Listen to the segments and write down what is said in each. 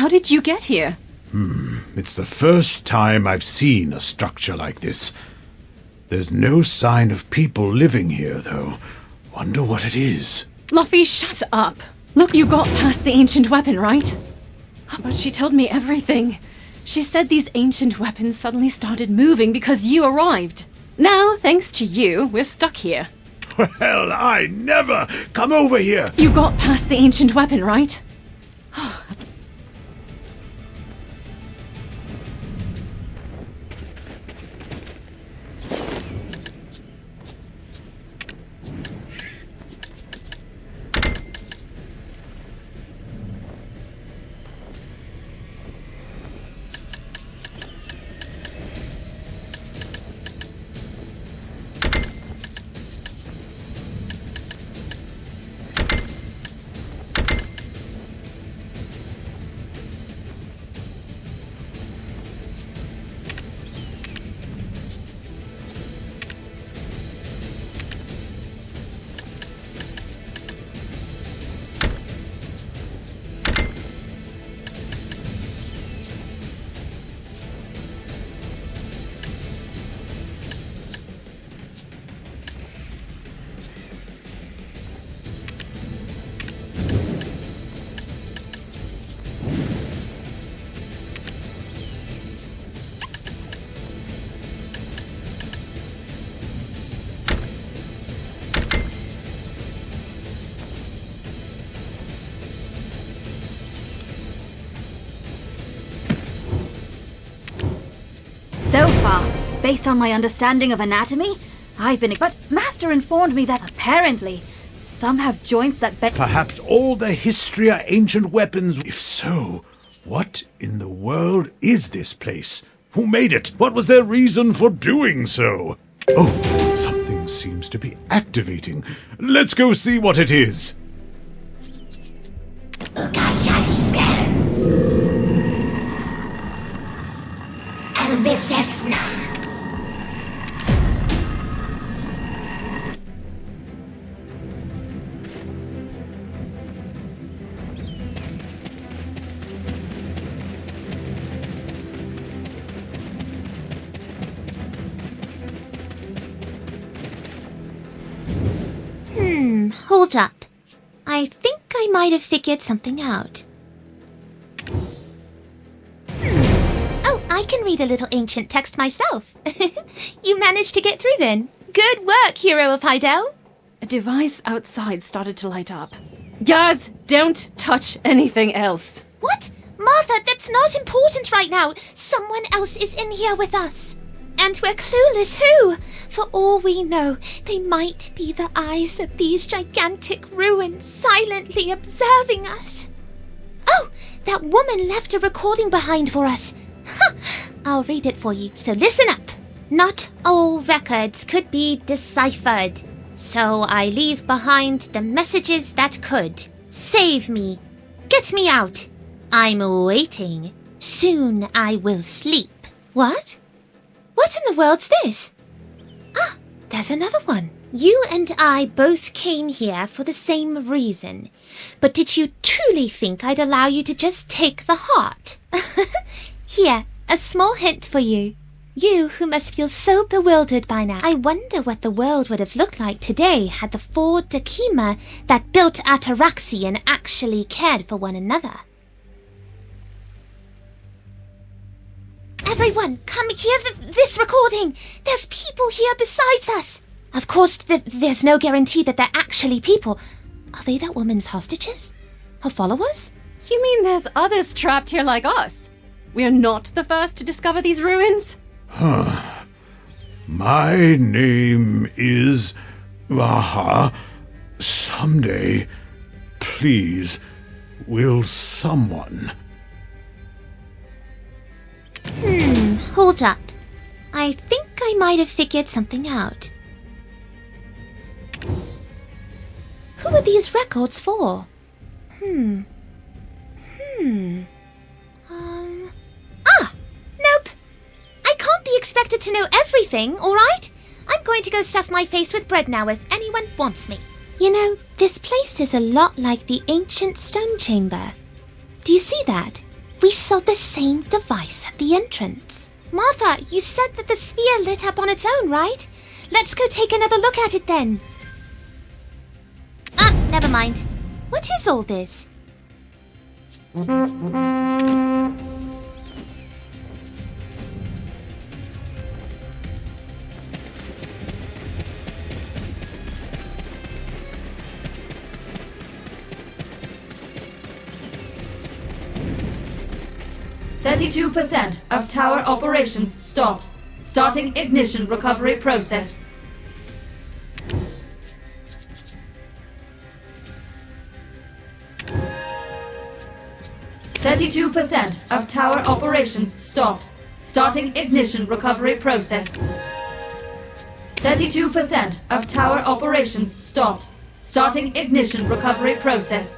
How did you get here? It's the first time I've seen a structure like this. There's no sign of people living here, though. Wonder what it is. Luffy, shut up. Look, you got past the ancient weapon, right? But she told me everything. She said these ancient weapons suddenly started moving because you arrived. Now, thanks to you, we're stuck here. Well, I never! Come over here! You got past the ancient weapon, right? So far, based on my understanding of anatomy, But Master informed me that apparently some have joints that Perhaps all the history are ancient weapons. If so, what in the world is this place? Who made it? What was their reason for doing so? Oh, something seems to be activating. Let's go see what it is. Hold up. I think I might have figured something out. Oh, I can read a little ancient text myself. You managed to get through then. Good work, Hero of Hydel. A device outside started to light up. Yaz, don't touch anything else. What? Martha, that's not important right now. Someone else is in here with us. And we're clueless who. For all we know, they might be the eyes of these gigantic ruins silently observing us. Oh, that woman left a recording behind for us. I'll read it for you, so listen up. Not all records could be deciphered, so I leave behind the messages that could. Save me. Get me out. I'm waiting. Soon I will sleep. What? What in the world's this? Ah, there's another one. You and I both came here for the same reason. But did you truly think I'd allow you to just take the heart? Here, a small hint for you. You who must feel so bewildered by now. I wonder what the world would have looked like today had the 4 Dakima that built Atoraxxion actually cared for one another. Everyone, come hear this recording. There's people here besides us. Of course, there's no guarantee that they're actually people. Are they that woman's hostages? Her followers? You mean there's others trapped here like us? We're not the first to discover these ruins? My name is Vaha. Someday, please, will someone... Hold up. I think I might have figured something out. Who are these records for? Nope. I can't be expected to know everything, alright? I'm going to go stuff my face with bread now if anyone wants me. You know, this place is a lot like the ancient stone chamber. Do you see that? we saw the same device at the entrance. Martha, you said that the sphere lit up on its own, right? Let's go take another look at it then. Ah, never mind. What is all this? %, of tower operations stopped. Starting ignition recovery process. %, of tower operations stopped. Starting ignition recovery process. 32% of tower operations stopped. Starting ignition recovery process.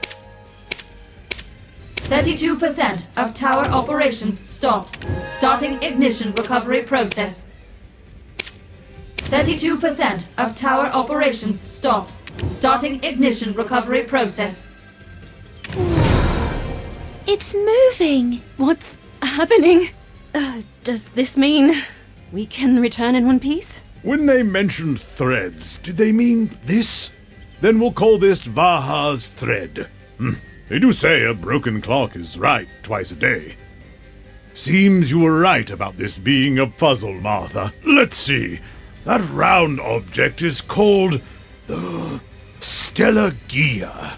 32% of tower operations stopped. Starting ignition recovery process. 32% of tower operations stopped. Starting ignition recovery process. It's moving. What's happening? Does this mean we can return in one piece? When they mentioned threads, did they mean this? Then we'll call this Vaha's thread. They do say a broken clock is right twice a day. Seems you were right about this being a puzzle, Martha. Let's see. That round object is called the Stella Gia.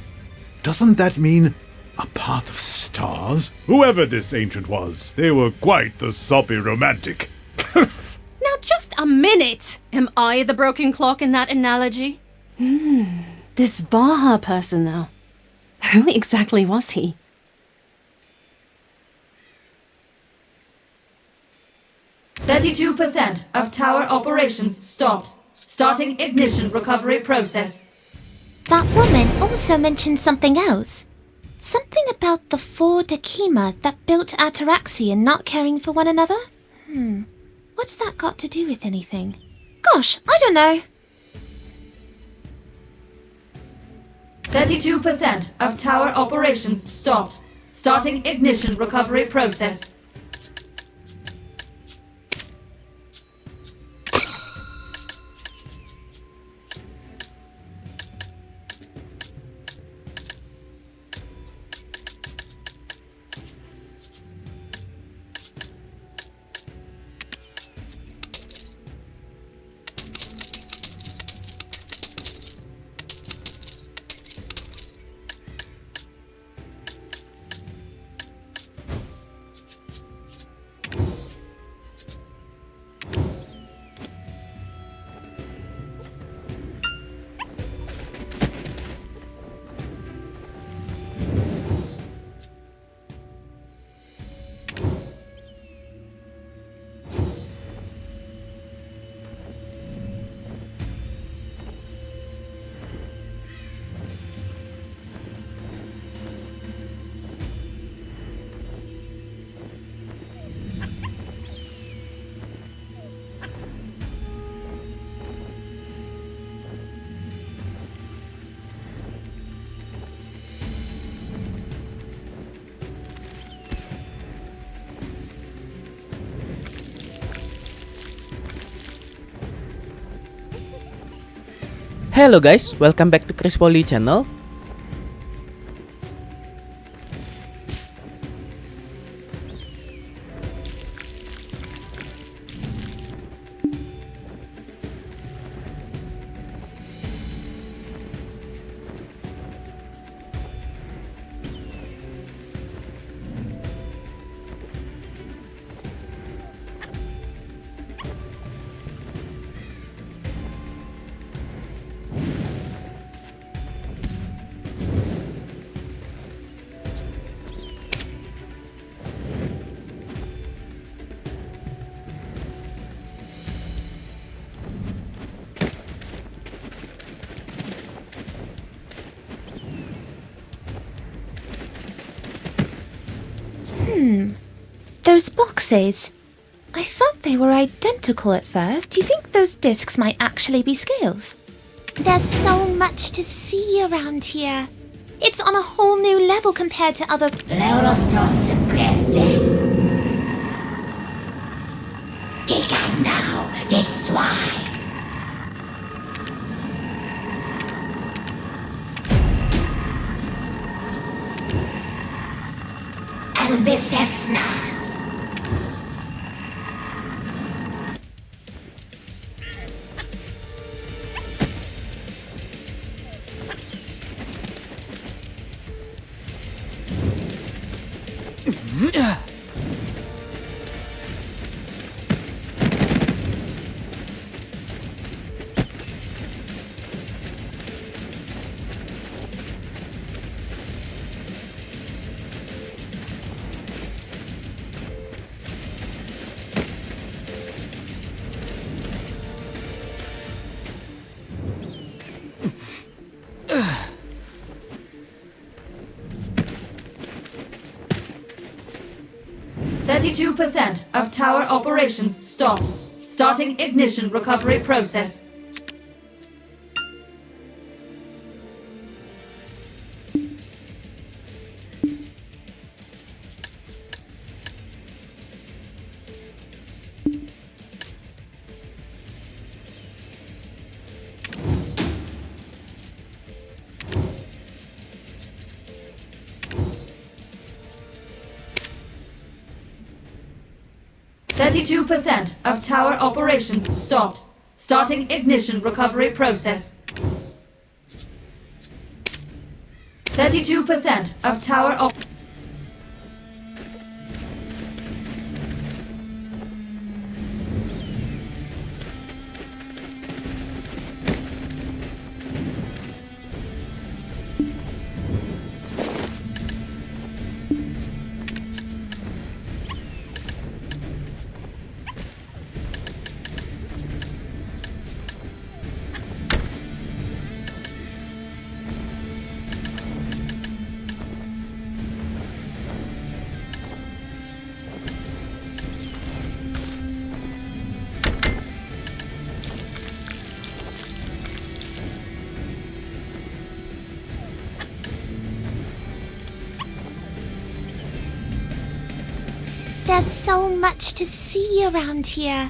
Doesn't that mean a path of stars? Whoever this ancient was, they were quite the soppy romantic. Now just a minute! Am I the broken clock in that analogy? This Vaha person though. Who exactly was he? %, of tower operations stopped. Starting ignition recovery process. That woman also mentioned something else. Something about the 4 Dakima that built Atoraxxion not caring for one another? What's that got to do with anything? Gosh, I don't know. 32% of tower operations stopped. Starting ignition recovery process. Hello guys, welcome back to Chris Poly channel. Those boxes. I thought they were identical at first. Do you think those discs might actually be scales? There's so much to see around here. It's on a whole new level compared to other... Leurostrust reste. Giganaw, geswai. Albisesna. %32% of tower operations stopped. Starting ignition recovery process. %32% of tower operations stopped. Starting ignition recovery process. 32% of tower op... There's so much to see around here.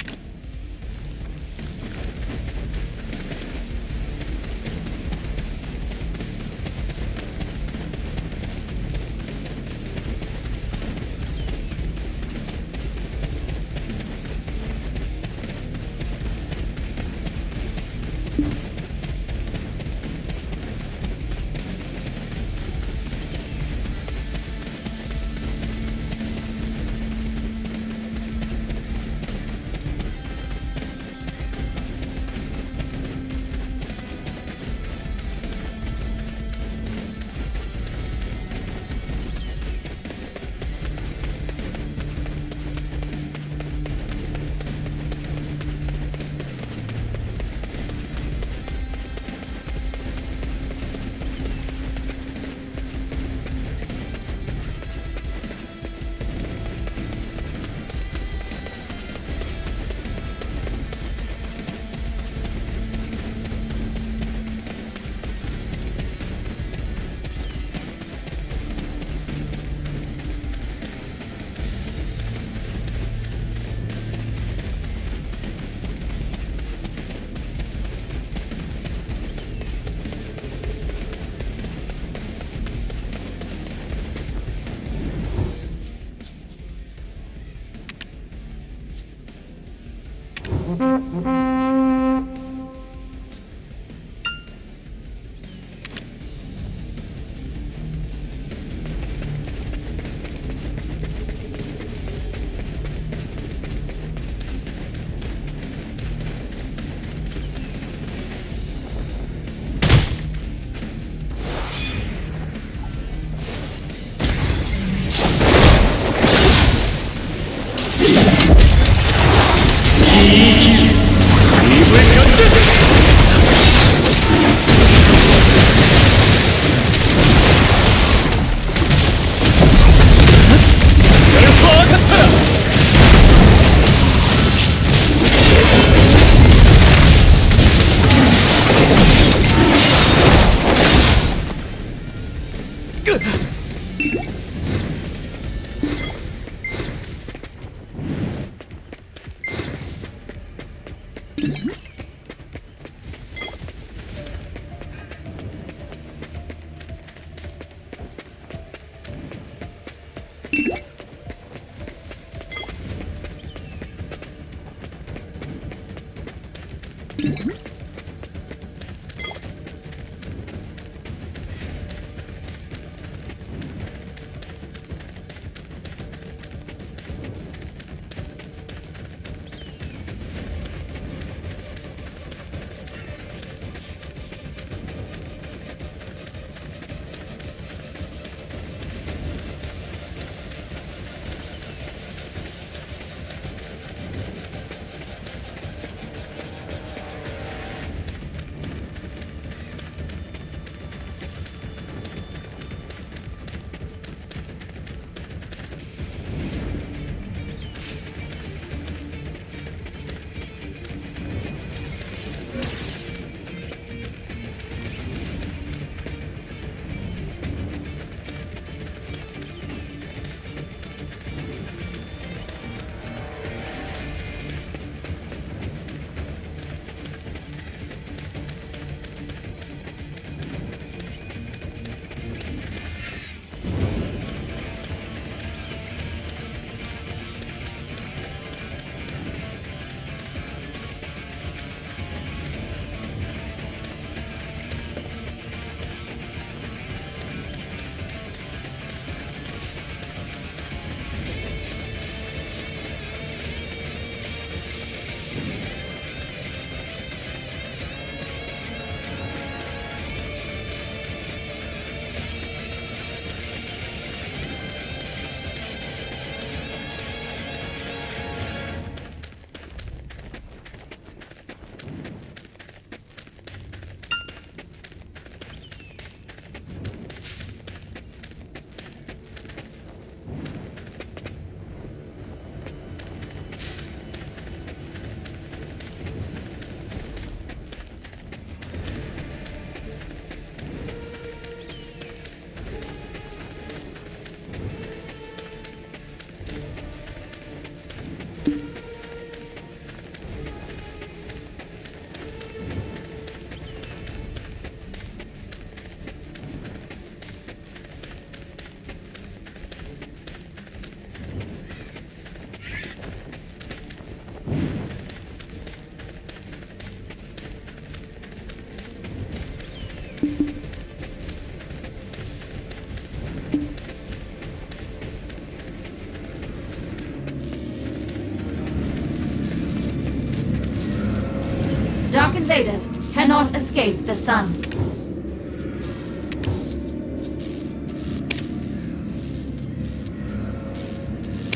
Dark invaders cannot escape the sun.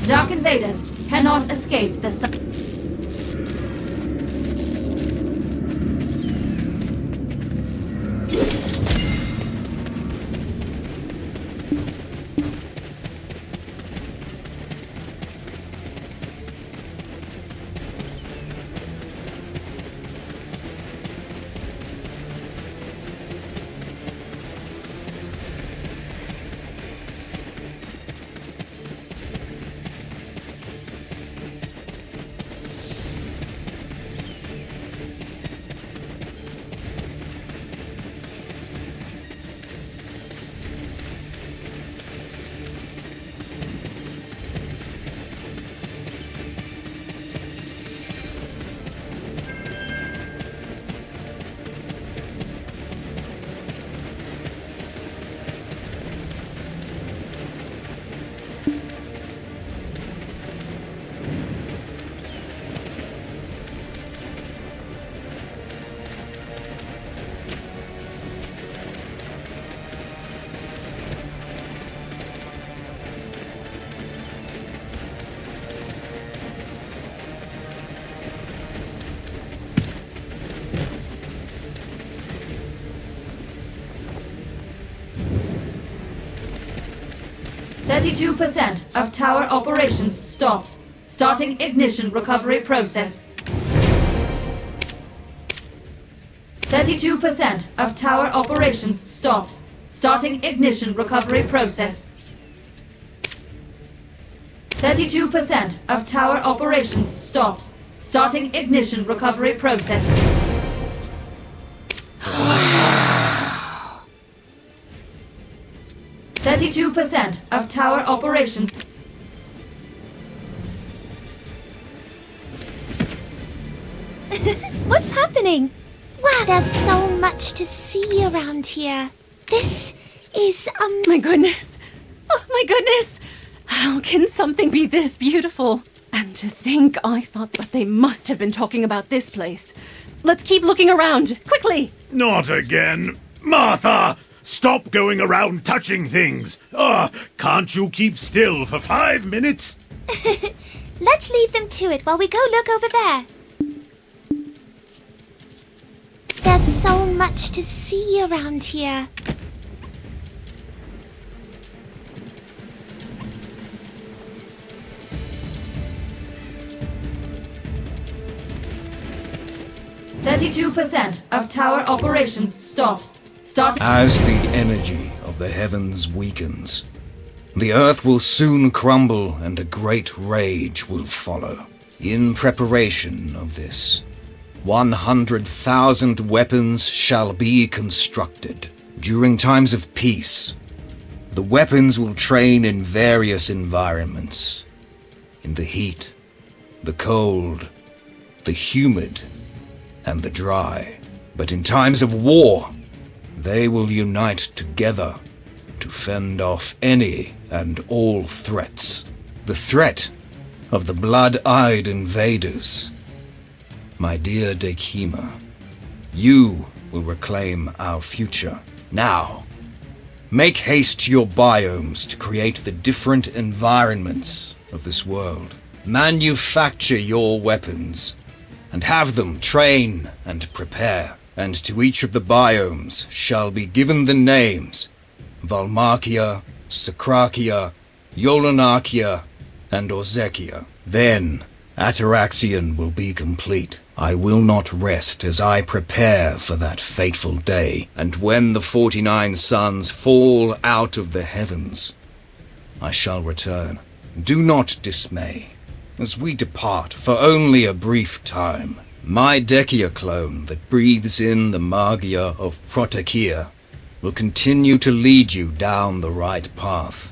Dark invaders cannot escape the sun. %, of tower operations stopped. Starting ignition recovery process. 32% of tower operations stopped. Starting ignition recovery process. 32% of tower operations stopped. Starting ignition recovery process. Wow. 32% of tower operations. What's happening? Wow, there's so much to see around here. This is My goodness! Oh my goodness! How can something be this beautiful? And to think I thought that they must have been talking about this place. Let's keep looking around, quickly! Not again. Martha! Stop going around touching things. Can't you keep still for 5 minutes? Let's leave them to it while we go look over there. There's so much to see around here. %32% of tower operations stopped. Starting. As the energy of the heavens weakens, the earth will soon crumble and a great rage will follow. In preparation of this, 100,000 weapons shall be constructed. During times of peace, the weapons will train in various environments. In the heat, the cold, the humid, and the dry. But in times of war, they will unite together to fend off any and all threats. The threat of the blood-eyed invaders. My dear Dekima, you will reclaim our future. Now, make haste to your biomes to create the different environments of this world. Manufacture your weapons and have them train and prepare. And to each of the biomes shall be given the names Valmarkia, Sakrakia, Yolanakia, and Orzekia. Then Atoraxxion will be complete. I will not rest as I prepare for that fateful day, and when the 49 suns fall out of the heavens, I shall return. Do not dismay, as we depart for only a brief time. My Dekia clone that breathes in the Magia of Protakia will continue to lead you down the right path.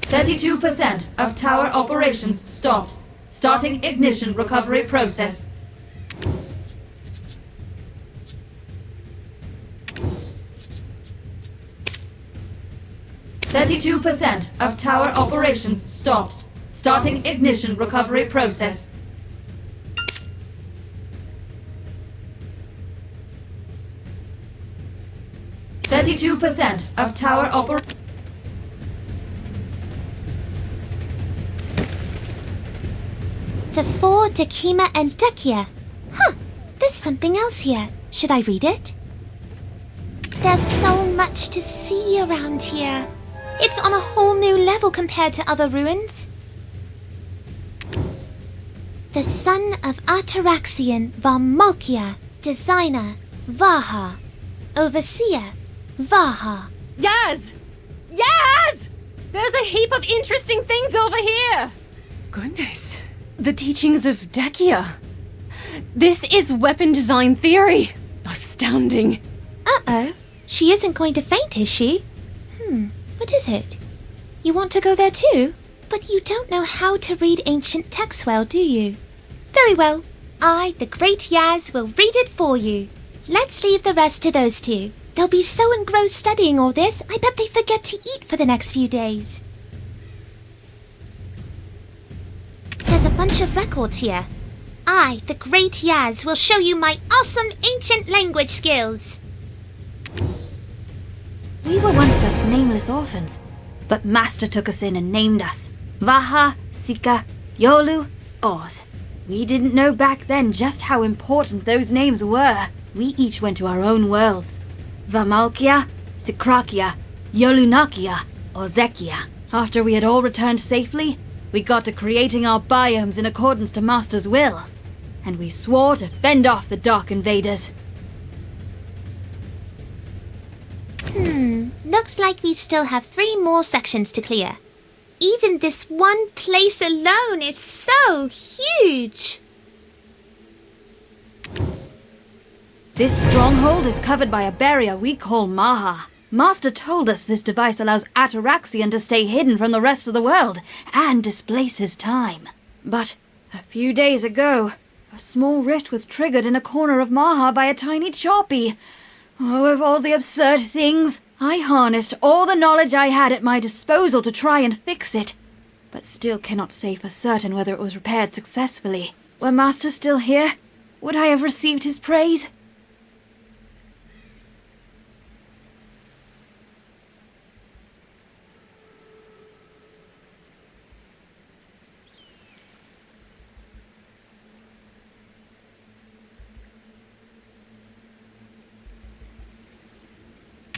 %32% of tower operations stopped. Starting ignition recovery process. %32% of tower operations stopped. Starting ignition recovery process. %32% of tower operations. The 4 Dekima and Dekia. Huh, there's something else here. Should I read it? There's so much to see around here. It's on a whole new level compared to other ruins. The son of Atoraxxion-Vaha, designer, Vaha, overseer, Vaha. Yaz! Yaz! There's a heap of interesting things over here! Goodness. The teachings of Dekia. This is weapon design theory. Astounding. Uh-oh. She isn't going to faint, is she? What is it? You want to go there too? But you don't know how to read ancient texts well, do you? Very well. I, the great Yaz, will read it for you. Let's leave the rest to those two. They'll be so engrossed studying all this, I bet they forget to eat for the next few days. There's a bunch of records here. I, the great Yaz, will show you my awesome ancient language skills. We were once just nameless orphans, but Master took us in and named us. Vaha, Sika, Yolu, Oz. We didn't know back then just how important those names were. We each went to our own worlds. Vamalkia, Sikrakia, Yolunakia, Orzekia. After we had all returned safely, we got to creating our biomes in accordance to Master's will. And we swore to fend off the Dark Invaders. Looks like we still have 3 more sections to clear. even this one place alone is so huge. This stronghold is covered by a barrier we call Maha. Master told us this device allows Atoraxxion to stay hidden from the rest of the world and displaces time. But a few days ago, a small rift was triggered in a corner of Maha by a tiny choppy. Oh, of all the absurd things, I harnessed all the knowledge I had at my disposal to try and fix it, but still cannot say for certain whether it was repaired successfully. Were Master still here, would I have received his praise?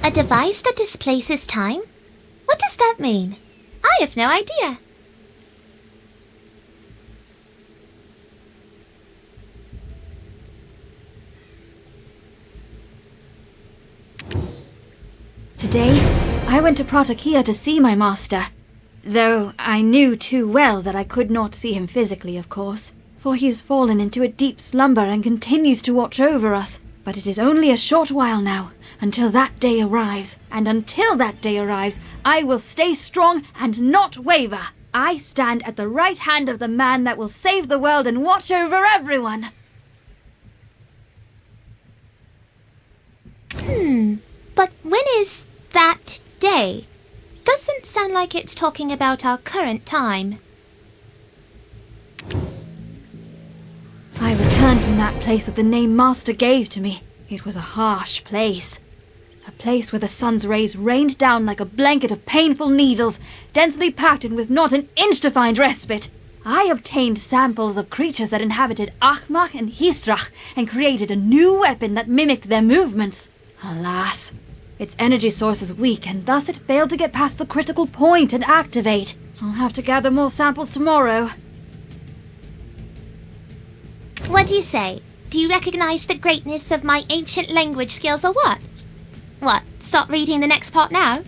A device that displaces time? What does that mean? I have no idea. Today, I went to Pratakia to see my master. Though I knew too well that I could not see him physically, of course, for he has fallen into a deep slumber and continues to watch over us. But it is only a short while now, until that day arrives, and until that day arrives, I will stay strong and not waver. I stand at the right hand of the man that will save the world and watch over everyone. But when is that day? Doesn't sound like it's talking about our current time. I returned from that place with the name Master gave to me. It was a harsh place. A place where the sun's rays rained down like a blanket of painful needles, densely packed and with not an inch to find respite. I obtained samples of creatures that inhabited Achmach and Histrach and created a new weapon that mimicked their movements. Alas, its energy source is weak and thus it failed to get past the critical point and activate. I'll have to gather more samples tomorrow. What do you say? Do you recognize the greatness of my ancient language skills or what? What, stop reading the next part now?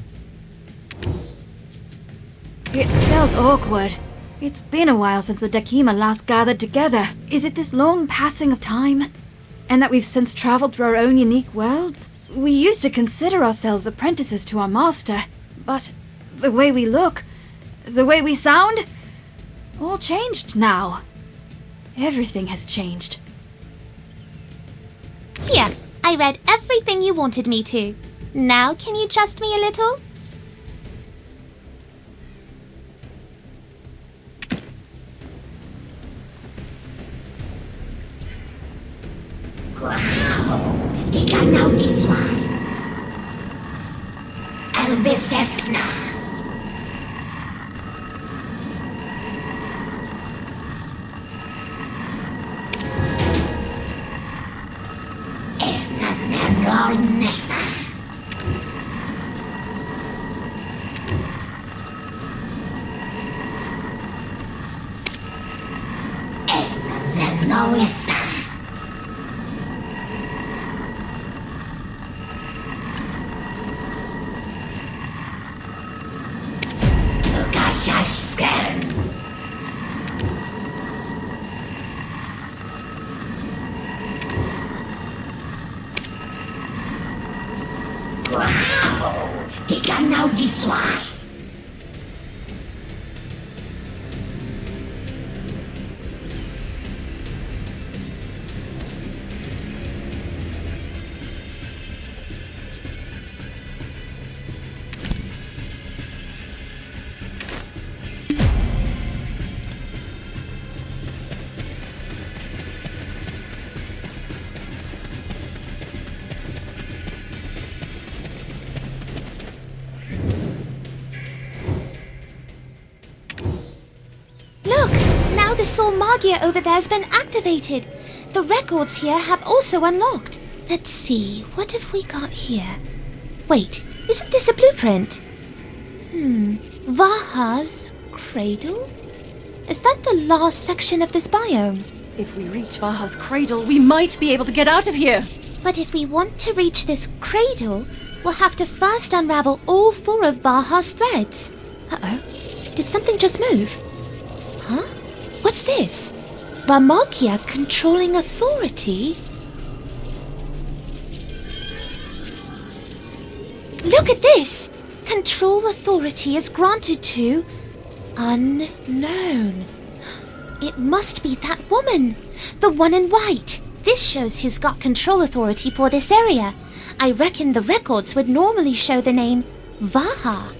It felt awkward. It's been a while since the Dakima last gathered together. Is it this long passing of time? And that we've since traveled through our own unique worlds? We used to consider ourselves apprentices to our master, but the way we look, the way we sound, all changed now. Everything has changed. Here, I read everything you wanted me to. Now can you trust me a little? Wow, they got now this one. Albicesna. Esna Nevroinesna. Esna Nevroinesna. Skern. Wow, they can now this one. The Soul Magia over there has been activated. The records here have also unlocked. Let's see, what have we got here? Wait, isn't this a blueprint? Vaha's cradle? Is that the last section of this biome? If we reach Vaha's cradle, we might be able to get out of here. But if we want to reach this cradle, we'll have to first unravel all 4 of Vaha's threads. Uh-oh. Did something just move? Huh? What's this? Varmokia controlling authority? Look at this! Control authority is granted to... unknown. It must be that woman! The one in white! This shows who's got control authority for this area. I reckon the records would normally show the name Vaha.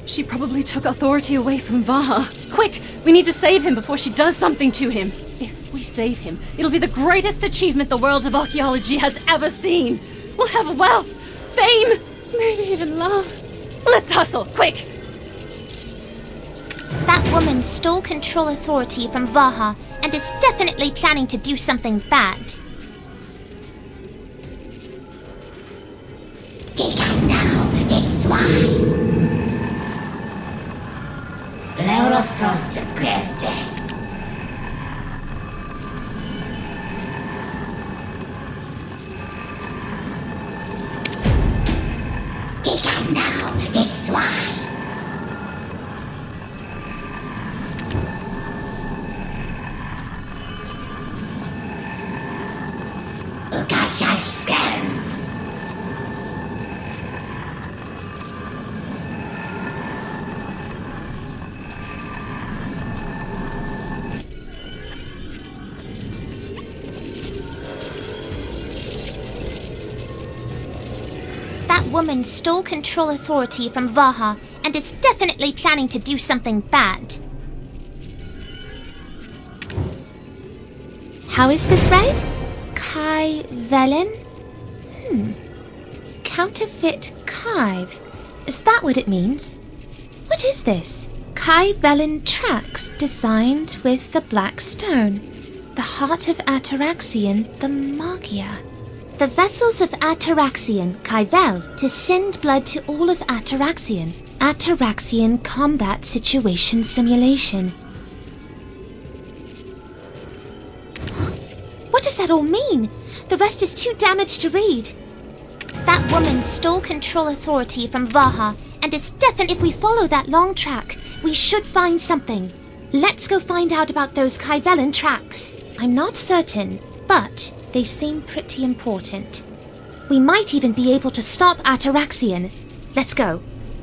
She probably took authority away from Vaha. Quick, we need to save him before she does something to him. If we save him, it'll be the greatest achievement the world of archaeology has ever seen. We'll have wealth, fame, maybe even love. Let's hustle, quick! That woman stole control authority from Vaha and is definitely planning to do something bad. Giga now, this swine. Leurostros to Queste. Giga now, this swine. Ukashashskan. That woman stole control authority from Vaha and is definitely planning to do something bad. How is this read? Kai Velen? Counterfeit Kive. Is that what it means? What is this? Kai Velen tracks designed with the black stone. The heart of Atoraxxion, the Magia. The vessels of Atoraxxion, Kaivel, to send blood to all of Atoraxxion. Atoraxxion combat situation simulation. What does that all mean? The rest is too damaged to read. That woman stole control authority from Vaha, and it's definite if we follow that long track, we should find something. Let's go find out about those Kaivelan tracks. I'm not certain, but they seem pretty important. We might even be able to stop Atoraxxion. Let's go.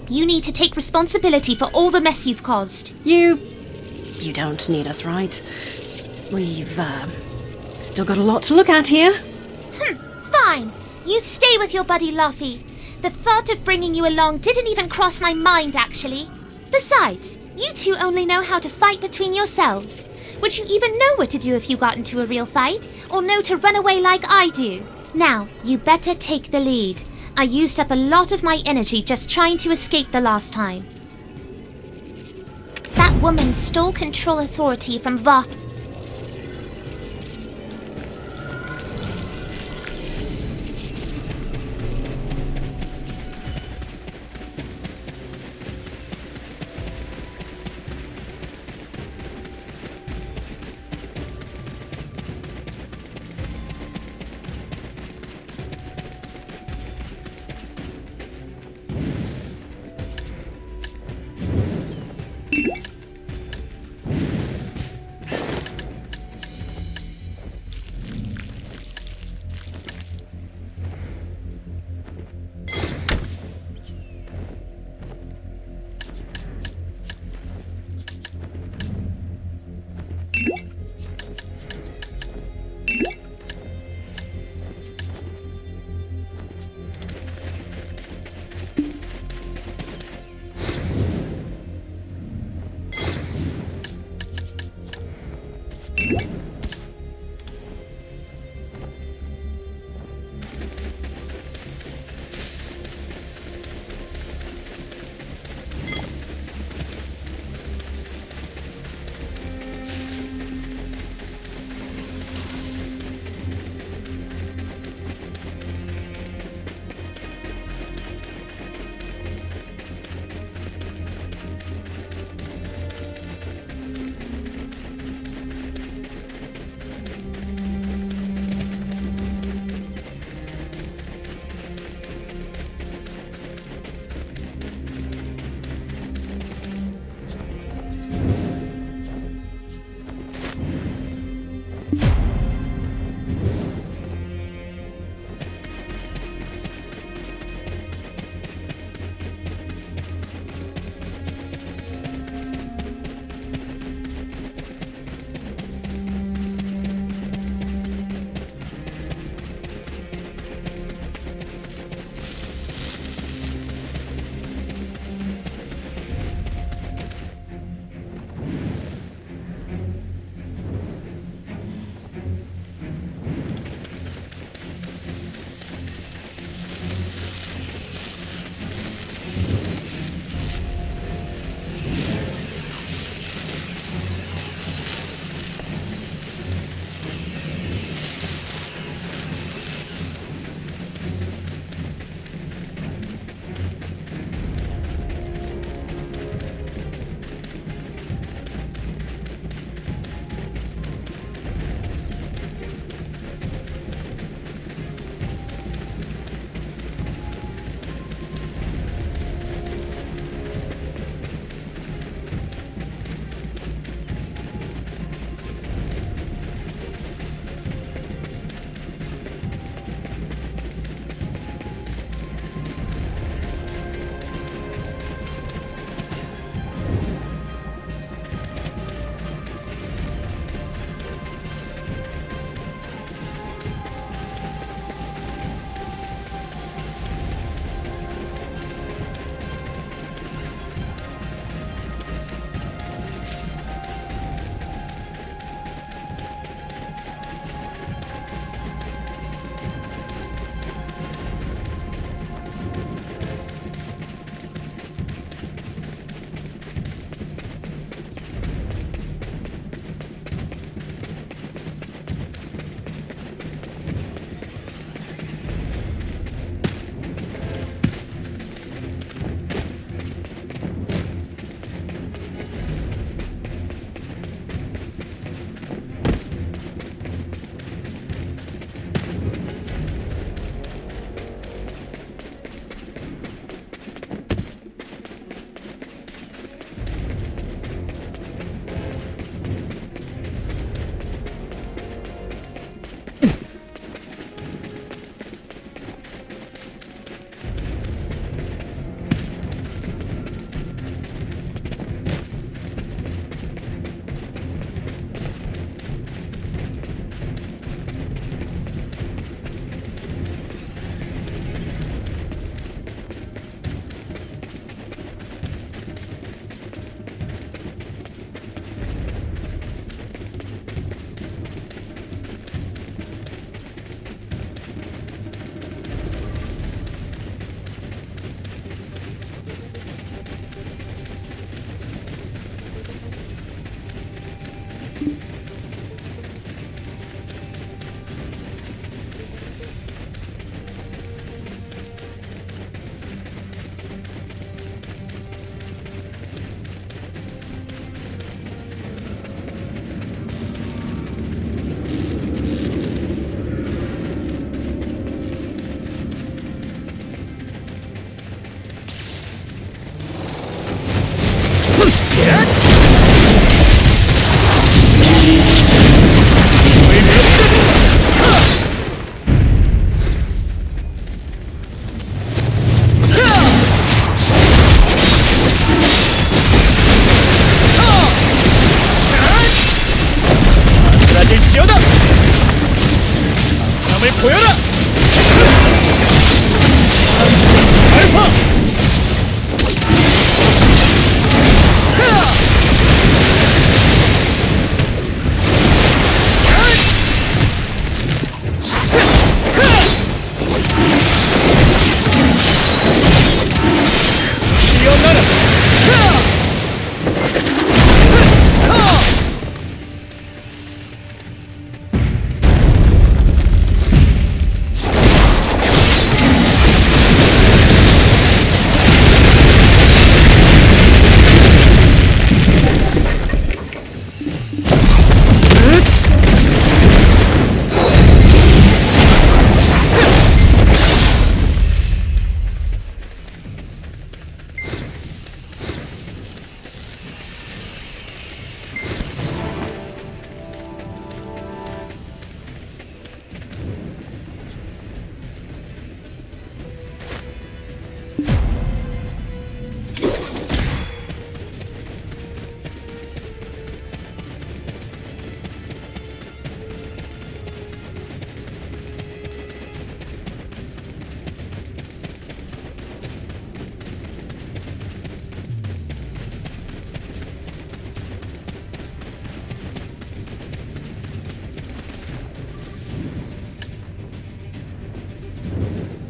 You need to take responsibility for all the mess you've caused. You don't need us, right? We've still got a lot to look at here. Fine. You stay with your buddy Luffy. The thought of bringing you along didn't even cross my mind, actually. Besides, you two only know how to fight between yourselves. Would you even know what to do if you got into a real fight? Or know to run away like I do? Now, you better take the lead. I used up a lot of my energy just trying to escape the last time. That woman stole control authority from Vaha.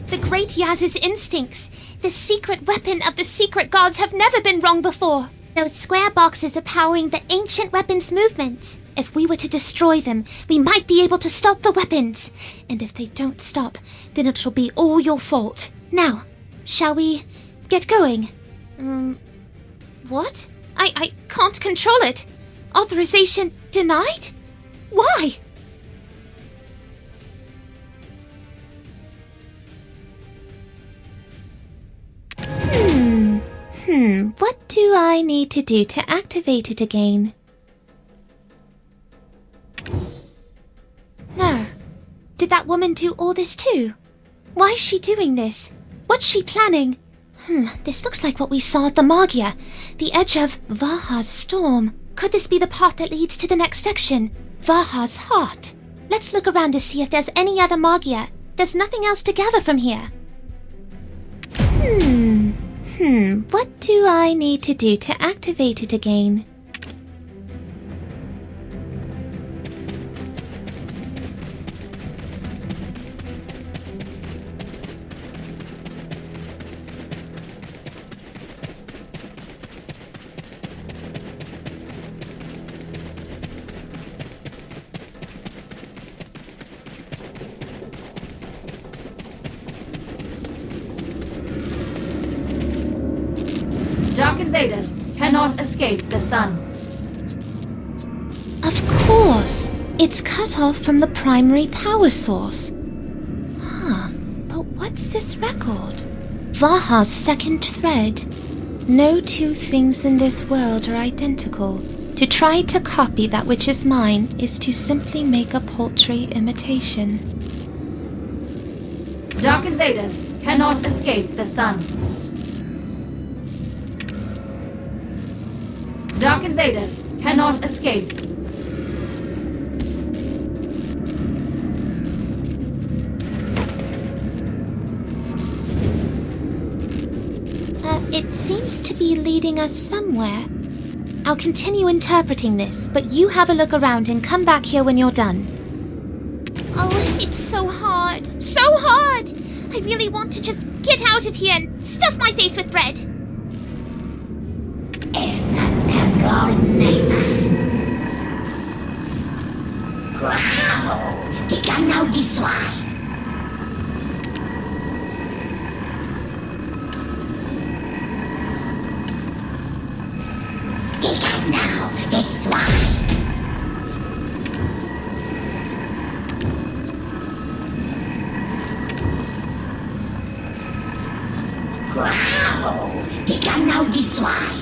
The Great Yaz's instincts. The secret weapon of the secret gods have never been wrong before. Those square boxes are powering the ancient weapons' movements. If we were to destroy them, we might be able to stop the weapons. And if they don't stop, then it'll be all your fault. Now, shall we get going? What? I can't control it. Authorization denied? Why? What do I need to do to activate it again? No. Did that woman do all this too? Why is she doing this? What's she planning? This looks like what we saw at the Magia, the edge of Vaha's storm. Could this be the path that leads to the next section? Vaha's heart. Let's look around to see if there's any other Magia. There's nothing else to gather from here. What do I need to do to activate it again? Dark invaders cannot escape the sun. Of course! It's cut off from the primary power source. But what's this record? Vaha's second thread. No two things in this world are identical. To try to copy that which is mine is to simply make a paltry imitation. Dark invaders cannot escape the sun. Dark invaders cannot escape. It seems to be leading us somewhere. I'll continue interpreting this, but you have a look around and come back here when you're done. Oh, it's so hard. So hard! I really want to just get out of here and stuff my face with bread. Wow! Tingnan now this one! Tingnan now this one! Wow! Tingnan now this one!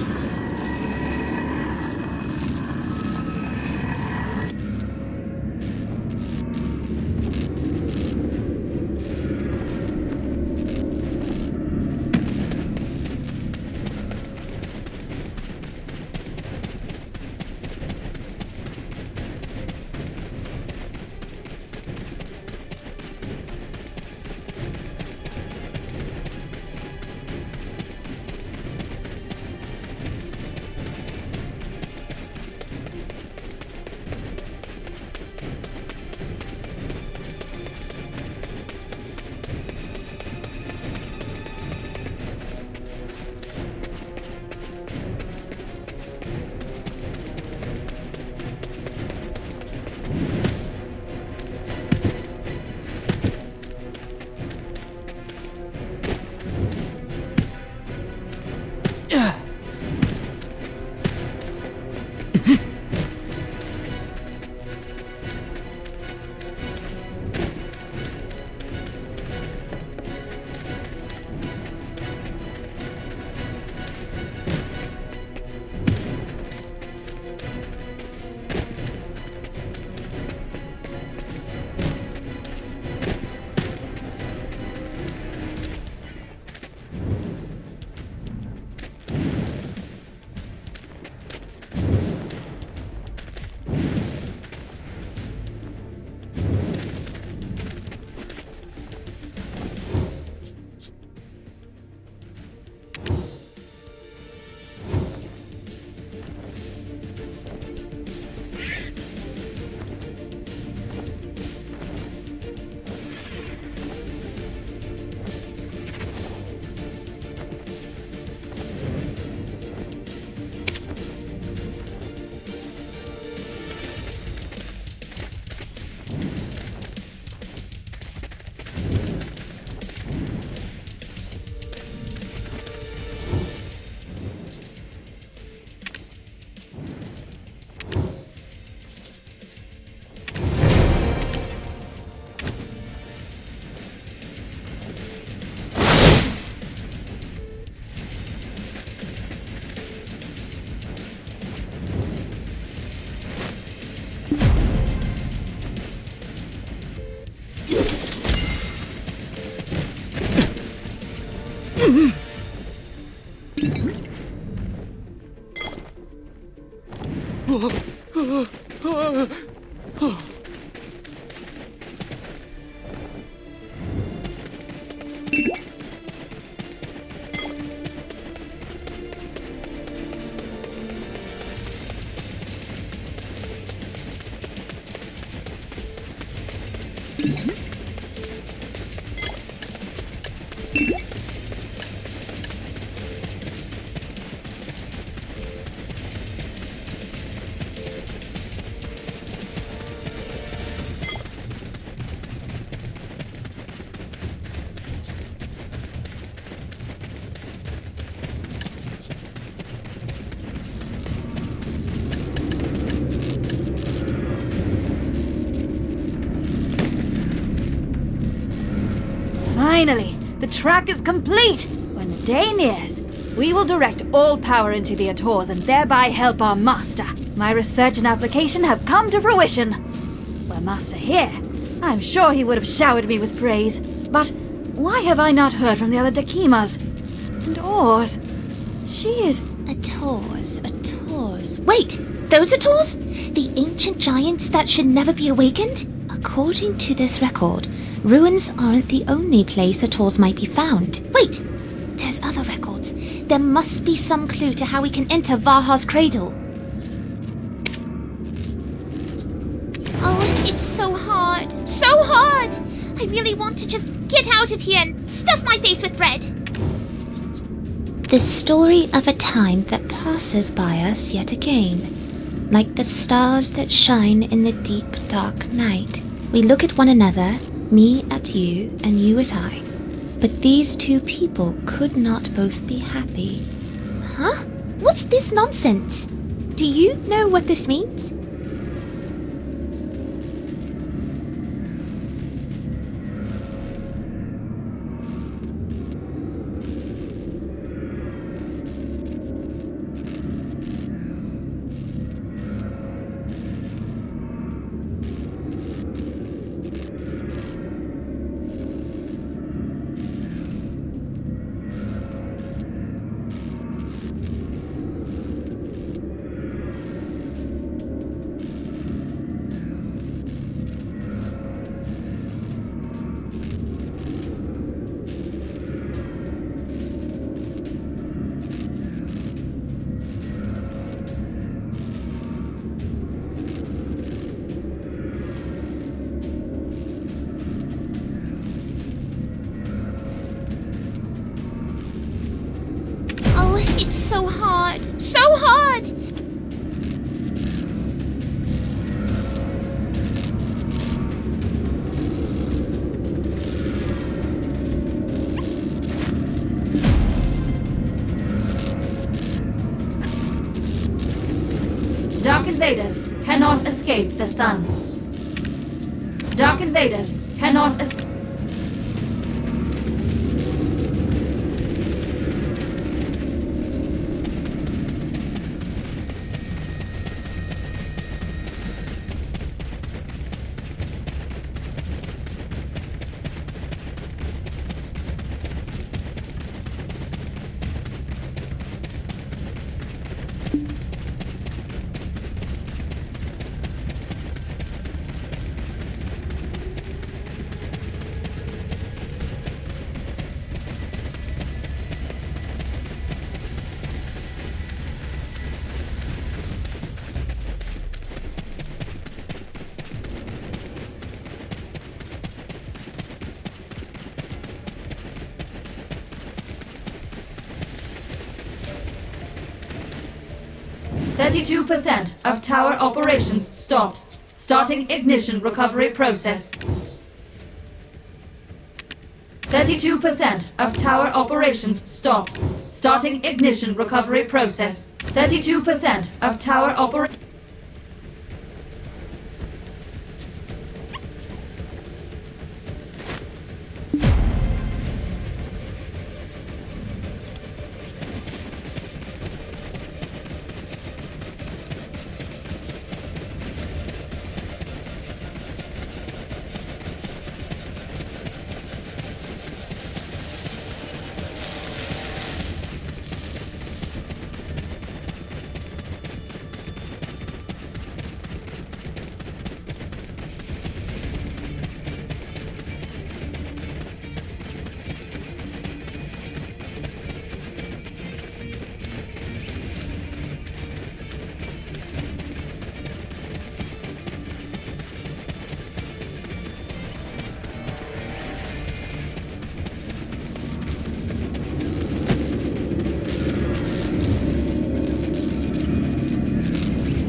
Finally, the track is complete! When the day nears, we will direct all power into the Ators and thereby help our master. My research and application have come to fruition. Were Master here, I'm sure he would have showered me with praise. But why have I not heard from the other Dakimas? And Oars? She is... Ators. Wait, those Ators? The ancient giants that should never be awakened? According to this record, ruins aren't the only place Ators might be found. Wait, there's other records. There must be some clue to how we can enter Vaha's cradle. Oh, it's so hard. So hard! I really want to just get out of here and stuff my face with bread. The story of a time that passes by us yet again. like the stars that shine in the deep, dark night. We look at one another, me at you and you at I. But these two people could not both be happy. Huh? What's this nonsense? Do you know what this means? Oh, it's so hard. So hard! Dark invaders cannot escape the sun. Dark invaders cannot escape. %, of tower operations stopped. Starting ignition recovery process. 32% of tower operations stopped. Starting ignition recovery process. 32% of tower operations.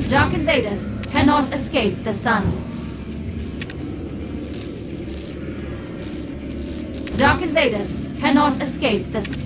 Dark invaders cannot escape the sun. Dark invaders cannot escape the sun.